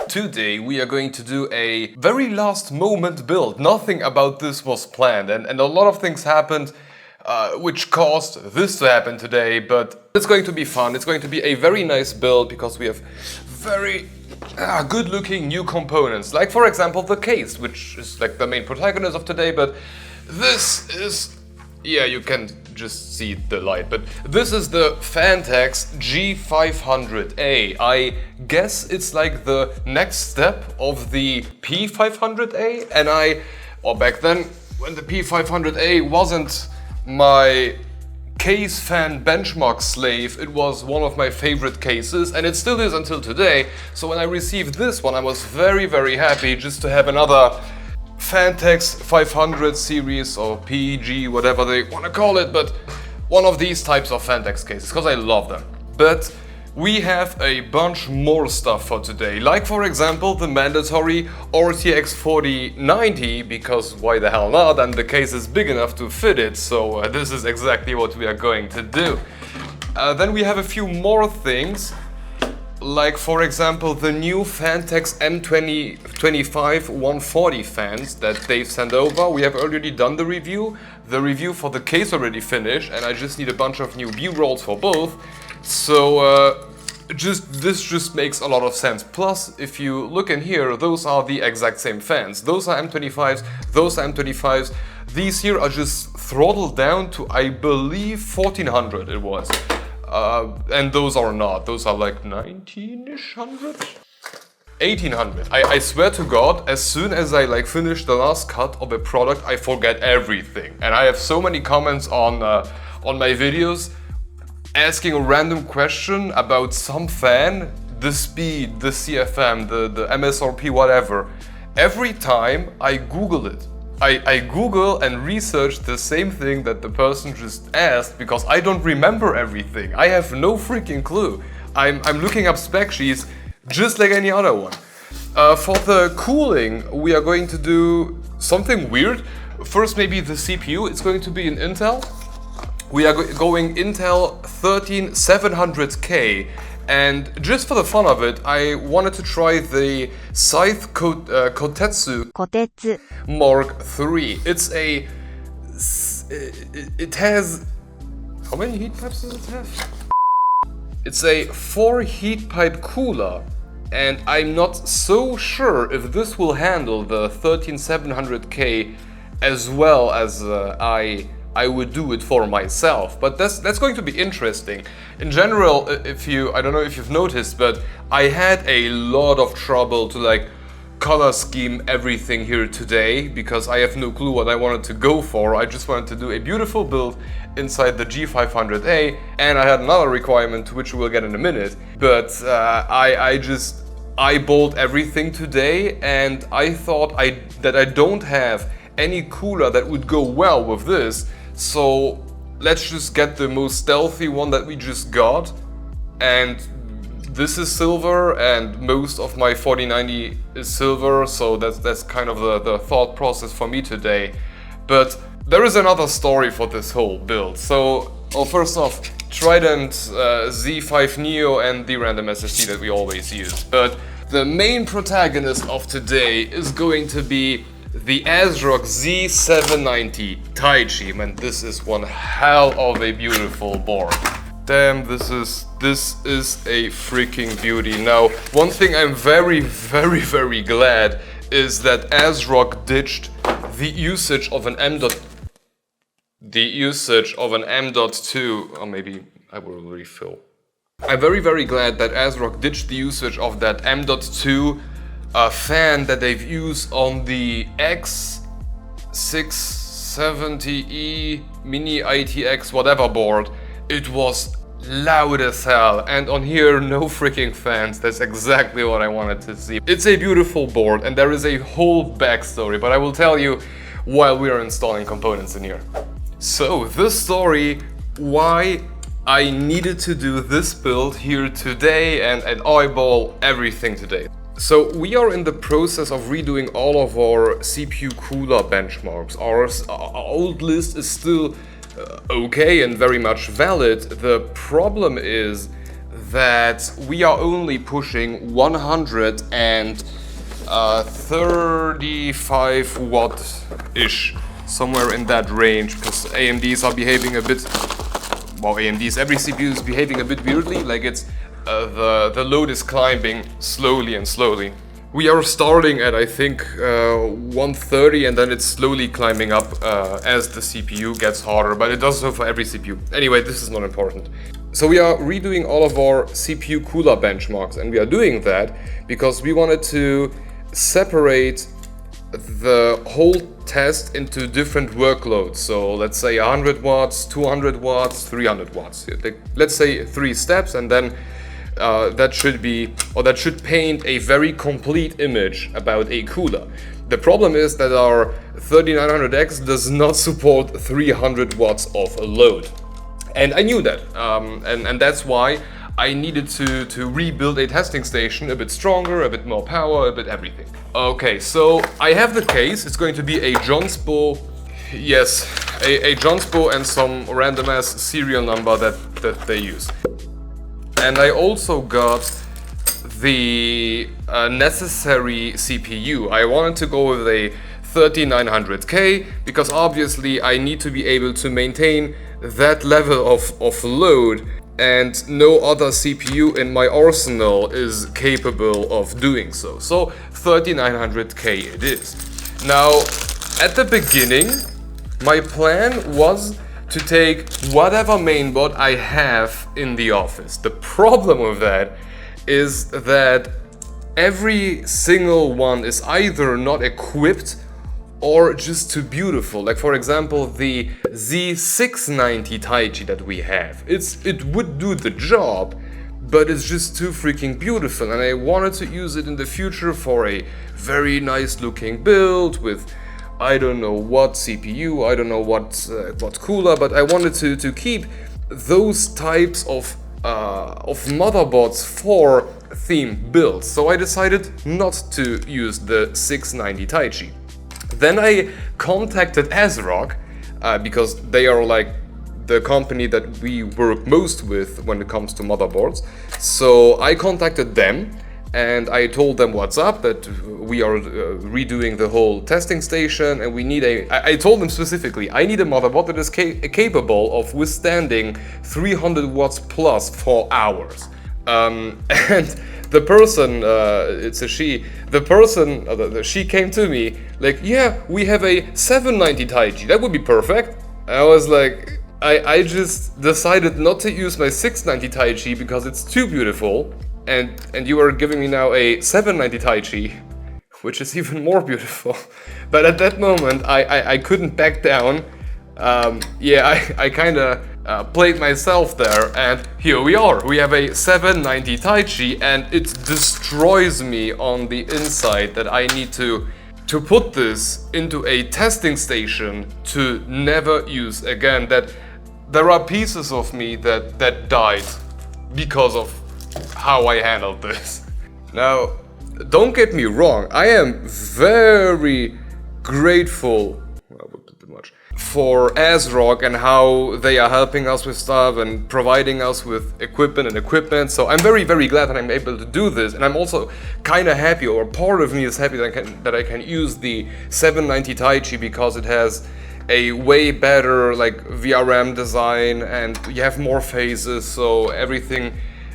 Today we are going to do a very last moment build. Nothing about this was planned and a lot of things happened which caused this to happen today, but it's going to be fun. It's going to be a very nice build because we have very good looking new components. Like for example the case, which is like the main protagonist of today, but this is, yeah, you can just see the light, but this is the phanteks G500A. I guess it's like the next step of the P500A, and or back then when the P500A wasn't my case fan benchmark slave, it was one of my favorite cases, and it still is until today. So when I received this one, I was very happy just to have another phanteks 500 series or PG, whatever they want to call it, but one of these types of phanteks cases, because I love them. But we have a bunch more stuff for today, like for example the mandatory RTX 4090, because why the hell not, and the case is big enough to fit it, so this is exactly what we are going to do. Then we have a few more things, like for example the new phanteks M2025 140 fans that they've sent over. We have already done the review. The review for the case already finished, and I just need a bunch of new B-rolls for both. So this just makes a lot of sense. Plus, if you look in here, those are the exact same fans. Those are M25s, those are M25s. These here are just throttled down to, I believe, 1400 it was. And those are not. Those are like 19-ish hundred? 1800. I swear to God, as soon as I like finish the last cut of a product, I forget everything. And I have so many comments on my videos asking a random question about some fan, the speed, the CFM, the MSRP, whatever. Every time I Google it. I Google and research the same thing that the person just asked, because I don't remember everything. I have no freaking clue. I'm looking up spec sheets just like any other one. For the cooling, we are going to do something weird. First, maybe the CPU. It's going to be an Intel. We are going Intel 13700K. And just for the fun of it, I wanted to try the Scythe Kotetsu Mark III. It has, how many heat pipes does it have? It's a 4 heat pipe cooler, and I'm not so sure if this will handle the 13700K as well as I would do it for myself, but that's going to be interesting. In general, I don't know if you've noticed, but I had a lot of trouble to like color scheme everything here today, because I have no clue what I wanted to go for. I just wanted to do a beautiful build inside the G500A, and I had another requirement which we'll get in a minute, but I just eyeballed everything today, and I thought that I don't have any cooler that would go well with this. So let's just get the most stealthy one that we just got, and this is silver, and most of my 4090 is silver, so that's kind of the thought process for me today. But there is another story for this whole build. So, first off, Trident Z5 Neo and the random SSD that we always use. But the main protagonist of today is going to be the ASRock Z790 Taichi. Man, this is one hell of a beautiful board. Damn, this is a freaking beauty. Now, one thing I'm very glad is that ASRock ditched the usage of an M.2, or maybe I will refill. I'm very glad that ASRock ditched the usage of that M.2 fan that they've used on the X670E Mini ITX whatever board. It was loud as hell, and on here no freaking fans. That's exactly what I wanted to see. It's a beautiful board, and there is a whole backstory, but I will tell you while we are installing components in here. So the story why I needed to do this build here today and eyeball everything today. So we are in the process of redoing all of our CPU cooler benchmarks. Our old list is still okay and very much valid. The problem is that we are only pushing 135 watt-ish, somewhere in that range, because AMDs are behaving a bit, well, AMDs, every CPU is behaving a bit weirdly, like it's, the load is climbing slowly and slowly. We are starting at, I think, 130, and then it's slowly climbing up as the CPU gets harder, but it does so for every CPU. Anyway, this is not important. So we are redoing all of our CPU cooler benchmarks, and we are doing that because we wanted to separate the whole test into different workloads. So let's say 100 watts, 200 watts, 300 watts. Let's say 3 steps, and then that should paint a very complete image about a cooler. The problem is that our 3900X does not support 300 watts of load. And I knew that, and that's why I needed to rebuild a testing station a bit stronger, a bit more power, a bit everything. Okay, so I have the case. It's going to be a Johnspo, yes, a Johnspo and some random ass serial number that they use. And I also got the necessary CPU. I wanted to go with a 3900K because obviously I need to be able to maintain that level of load, and no other CPU in my arsenal is capable of doing so. So 3900K it is. Now, at the beginning, my plan was to take whatever mainboard I have in the office. The problem with that is that every single one is either not equipped or just too beautiful. Like for example, the Z790 Taichi that we have. It would do the job, but it's just too freaking beautiful, and I wanted to use it in the future for a very nice looking build with I don't know what CPU, I don't know what cooler, but I wanted to keep those types of motherboards for theme builds. So I decided not to use the 690 Taichi. Then I contacted ASRock because they are like the company that we work most with when it comes to motherboards. So I contacted them and I told them what's up, that we are redoing the whole testing station, and we need I told them specifically, I need a motherboard that is capable of withstanding 300 watts plus for hours. And the person, it's a she, the person, she came to me like, yeah, we have a 790 Taichi, that would be perfect. And I was like, I just decided not to use my 690 Taichi because it's too beautiful. And you are giving me now a 790 Taichi, which is even more beautiful. But at that moment, I couldn't back down. Yeah, I kind of played myself there, and here we are. We have a 790 Taichi, and it destroys me on the inside that I need to put this into a testing station to never use again. That there are pieces of me that died because of how I handled this. Now, don't get me wrong, I am very grateful for ASRock and how they are helping us with stuff and providing us with equipment. So I'm very, very glad that I'm able to do this, and I'm also kind of happy, or part of me is happy that I can use the 790 Taichi because it has a way better like VRM design, and you have more phases, so everything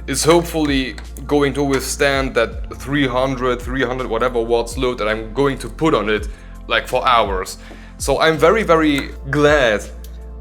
is hopefully going to withstand that 300 whatever watts load that I'm going to put on it like for hours. So I'm very, very glad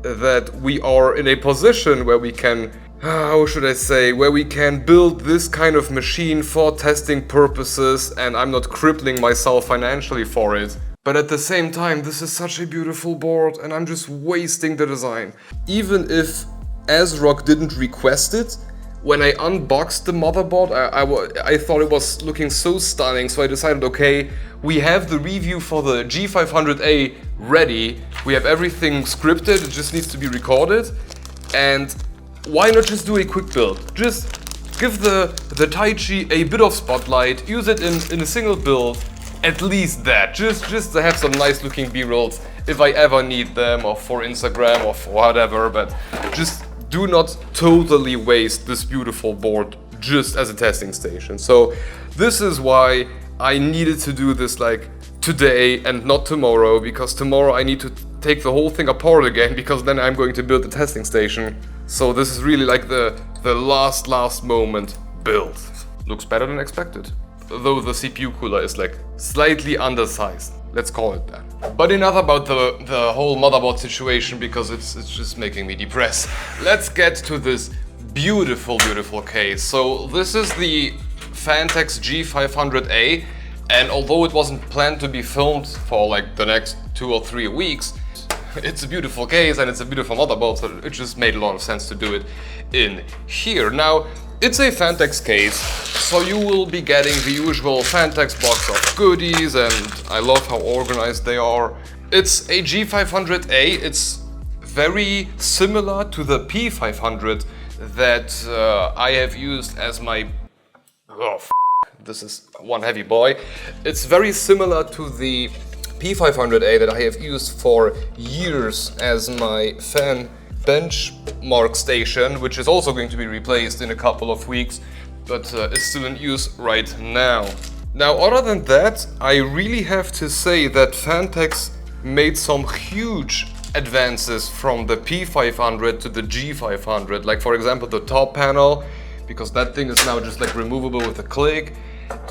that we are in a position where we can, how should I say, where we can build this kind of machine for testing purposes, and I'm not crippling myself financially for it. But at the same time, this is such a beautiful board and I'm just wasting the design. Even if ASRock didn't request it, when I unboxed the motherboard, I thought it was looking so stunning, so I decided, okay, we have the review for the G500A ready, we have everything scripted, it just needs to be recorded, and why not just do a quick build? Just give the Taichi a bit of spotlight, use it in a single build, at least that, just to have some nice looking B-rolls if I ever need them, or for Instagram or for whatever, but just do not totally waste this beautiful board just as a testing station. So this is why I needed to do this like today and not tomorrow, because tomorrow I need to take the whole thing apart again, because then I'm going to build the testing station. So this is really like the last moment build. Looks better than expected, though the CPU cooler is like slightly undersized. Let's call it that. But enough about the whole motherboard situation, because it's just making me depressed. Let's get to this beautiful case. So this is the phanteks G500A, and although it wasn't planned to be filmed for like the next 2 or 3 weeks, it's a beautiful case and it's a beautiful motherboard, so it just made a lot of sense to do it in here. Now, it's a phanteks case, so you will be getting the usual phanteks box of goodies, and I love how organized they are. It's a G500A, it's very similar to the P500 that I have used as my... this is one heavy boy. It's very similar to the P500A that I have used for years as my fan benchmark station, which is also going to be replaced in a couple of weeks, but is still in use right now. Now, other than that, I really have to say that phanteks made some huge advances from the P500 to the G500. Like, for example, the top panel, because that thing is now just like removable with a click,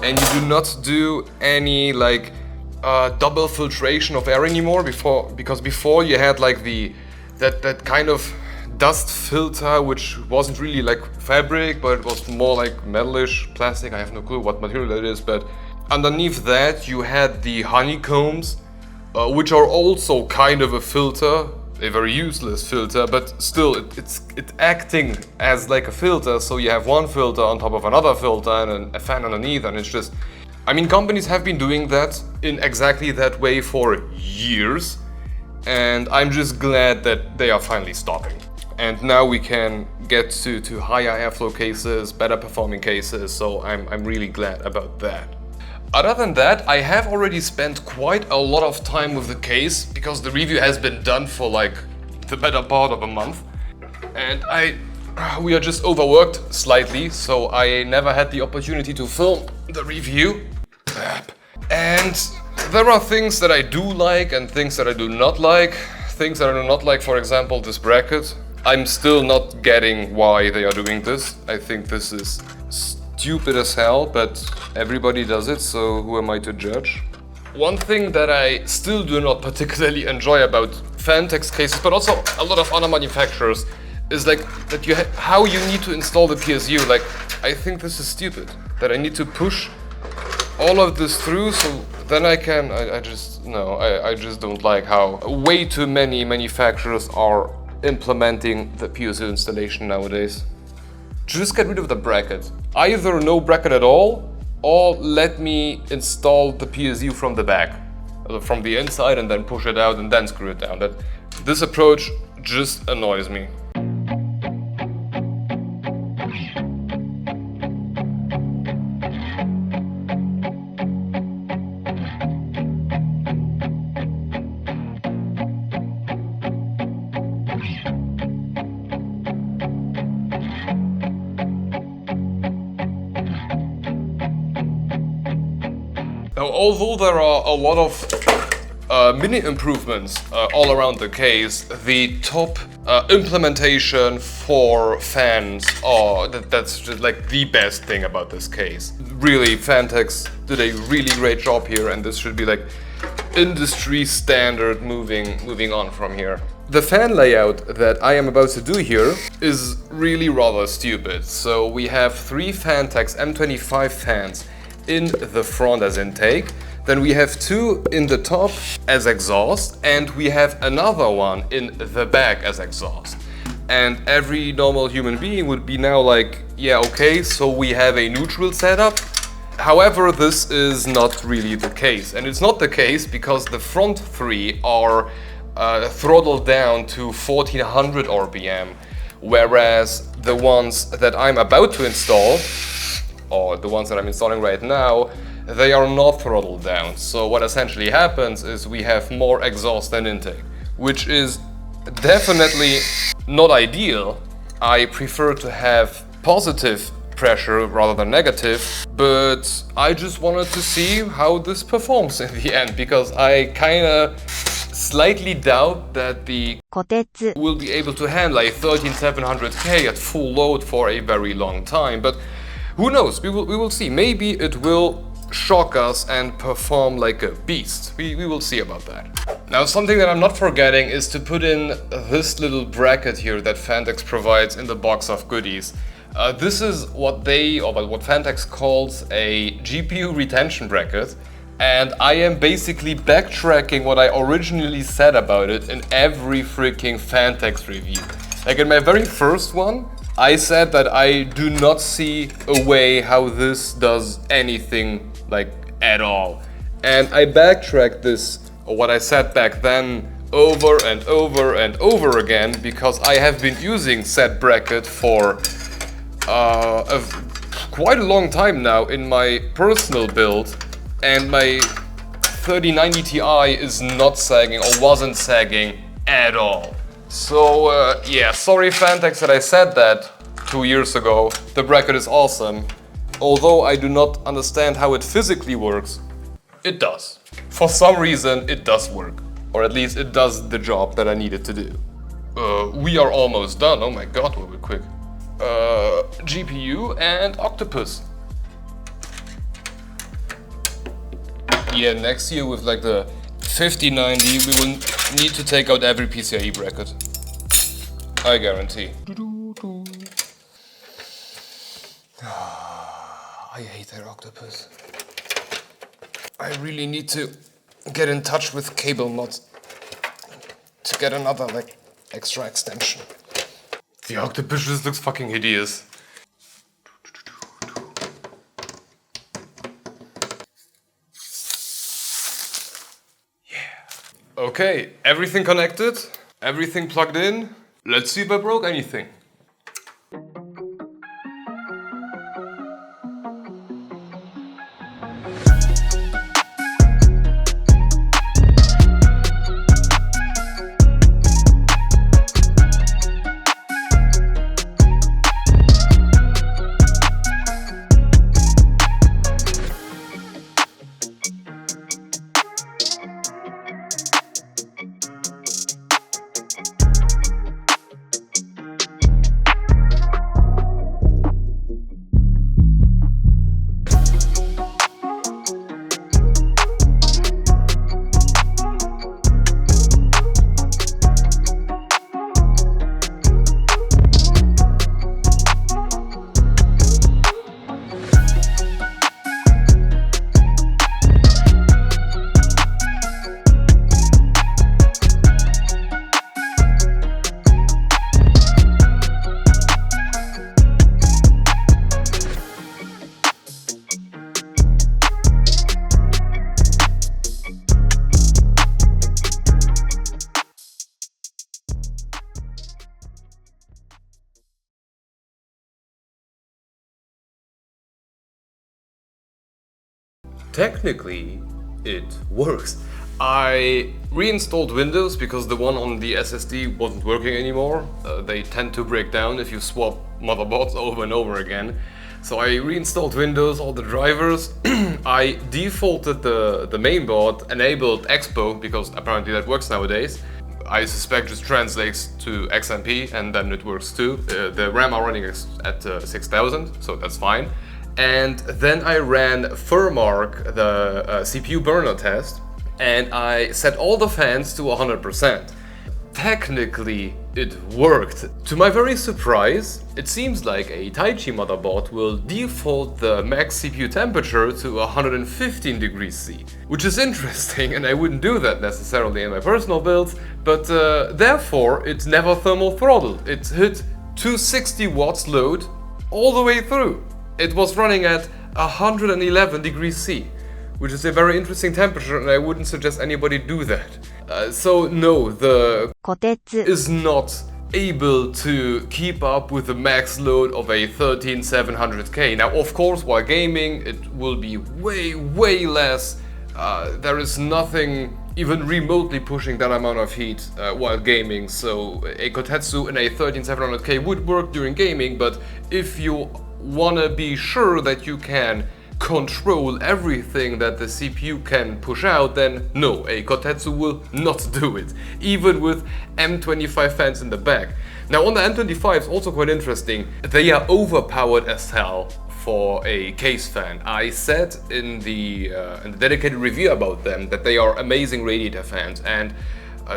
and you do not do any like double filtration of air anymore, because before you had like that kind of dust filter, which wasn't really like fabric, but it was more like metalish plastic. I have no clue what material it is, but underneath that you had the honeycombs, which are also kind of a filter, a very useless filter, but still it's acting as like a filter. So you have one filter on top of another filter and a fan underneath, and it's just, I mean, companies have been doing that in exactly that way for years, and I'm just glad that they are finally stopping. And now we can get to higher airflow cases, better performing cases, so I'm really glad about that. Other than that, I have already spent quite a lot of time with the case, because the review has been done for like the better part of a month, and we are just overworked slightly, so I never had the opportunity to film the review. And there are things that I do like and things that I do not like. Things that I do not like, for example, this bracket. I'm still not getting why they are doing this. I think this is stupid as hell, but everybody does it, so who am I to judge? One thing that I still do not particularly enjoy about phanteks cases, but also a lot of other manufacturers, is like that how you need to install the PSU. Like, I think this is stupid, that I need to push all of this through, so then I just don't like how way too many manufacturers are implementing the PSU installation nowadays. Just get rid of the bracket. Either no bracket at all, or let me install the PSU from the back, from the inside, and then push it out and then screw it down. This approach just annoys me. Now, although there are a lot of mini improvements all around the case, the top implementation for fans, that's just like the best thing about this case. Really, phanteks did a really great job here, and this should be like industry standard moving on from here. The fan layout that I am about to do here is really rather stupid. So we have 3 phanteks M25 fans in the front as intake, then we have 2 in the top as exhaust, and we have another one in the back as exhaust. And every normal human being would be now like, yeah, okay, so we have a neutral setup. However, this is not really the case, and it's not the case because the front 3 are throttled down to 1400 RPM, whereas the ones that I'm about to install, or the ones that I'm installing right now, they are not throttled down. So what essentially happens is we have more exhaust than intake, which is definitely not ideal, I prefer to have positive pressure rather than negative, but I just wanted to see how this performs in the end, because I kinda slightly doubt that the will be able to handle a 13700K at full load for a very long time, but who knows, we will see. Maybe it will shock us and perform like a beast. We will see about that. Now, something that I'm not forgetting is to put in this little bracket here that phanteks provides in the box of goodies. This is what what phanteks calls a GPU retention bracket, and I am basically backtracking what I originally said about it in every freaking phanteks review. Like in my very first one, I said that I do not see a way how this does anything like at all. And I backtracked this, or what I said back then, over and over and over again, because I have been using said bracket for quite a long time now in my personal build, and my 3090 Ti is not sagging or wasn't sagging at all. So yeah, sorry phanteks that I said that 2 years ago. The bracket is awesome. Although I do not understand how it physically works, it does. For some reason it does work. Or at least it does the job that I needed to do. We are almost done. Oh my god, we were quick. GPU and Octopus. Yeah, next year with like the 5090 we will need to take out every PCIe bracket. I guarantee. I hate that Octopus. I really need to get in touch with cable mods to get another like extra extension. The Octopus just looks fucking hideous. Yeah. Okay, everything connected, everything plugged in. Let's see if I broke anything. Technically, it works. I reinstalled Windows because the one on the SSD wasn't working anymore. They tend to break down if you swap motherboards over and over again. So I reinstalled Windows, all the drivers. I defaulted the mainboard, enabled Expo because apparently that works nowadays. I suspect just translates to XMP and then it works too. The RAM are running at 6000, so that's fine. And then I ran Furmark, the CPU burner test, and I set all the fans to 100%. Technically, it worked. To my very surprise, it seems like a Taichi motherboard will default the max CPU temperature to 115 degrees C, which is interesting, and I wouldn't do that necessarily in my personal builds, but therefore it never thermal throttled. It hit 260 watts load all the way through. It was running at 111 degrees C, which is a very interesting temperature, and I wouldn't suggest anybody do that. So no, the is not able to keep up with the max load of a 13700K. Now, of course, while gaming, it will be way less. There is nothing even remotely pushing that amount of heat while gaming. So a Kotetsu in a 13700K would work during gaming, but if you wanna be sure that you can control everything that the CPU can push out, then no, a Kotetsu will not do it, even with M25 fans in the back. Now on the M25, it's also quite interesting, they are overpowered as hell for a case fan. I said in the dedicated review about them that they are amazing radiator fans, and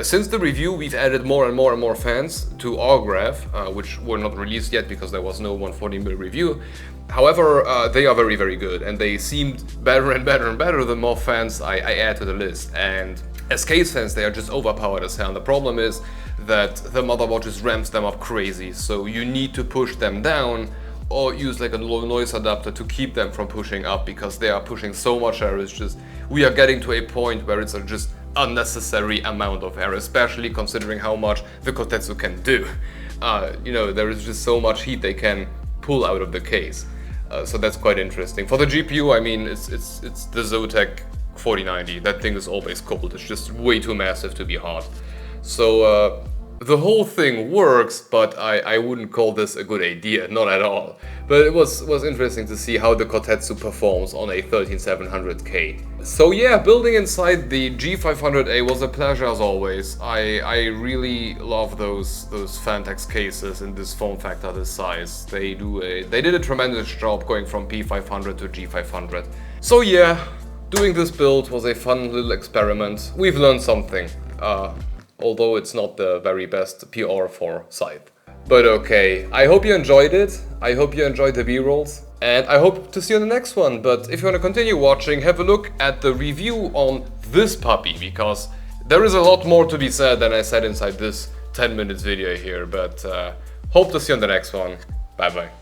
since the review we've added more and more fans to our graph, which were not released yet because there was no 140mm review. However, they are very good, and they seemed better and better the more fans I add to the list. And as case fans, they are just overpowered as hell. And the problem is that the motherboard just ramps them up crazy, so you need to push them down or use like a low noise adapter to keep them from pushing up, because they are pushing so much air. It's just, we are getting to a point where it's a just unnecessary amount of air, especially considering how much the Kotetsu can do. You know, there is just so much heat they can pull out of the case. So that's quite interesting. For the GPU, I mean, it's the Zotac 4090. That thing is always cold. It's just way too massive to be hot. So the whole thing works, but I wouldn't call this a good idea, not at all. But it was interesting to see how the Kotetsu performs on a 13700K. So yeah, building inside the G500A was a pleasure as always. I really love those phanteks cases in this form factor, this size. They did a tremendous job going from P500 to G500. So yeah, doing this build was a fun little experiment. We've learned something. Although it's not the very best PR for Scythe. But okay, I hope you enjoyed it, I hope you enjoyed the B-rolls, and I hope to see you on the next one. But if you want to continue watching, have a look at the review on this puppy, because there is a lot more to be said than I said inside this 10 minutes video here. But hope to see you on the next one. Bye bye.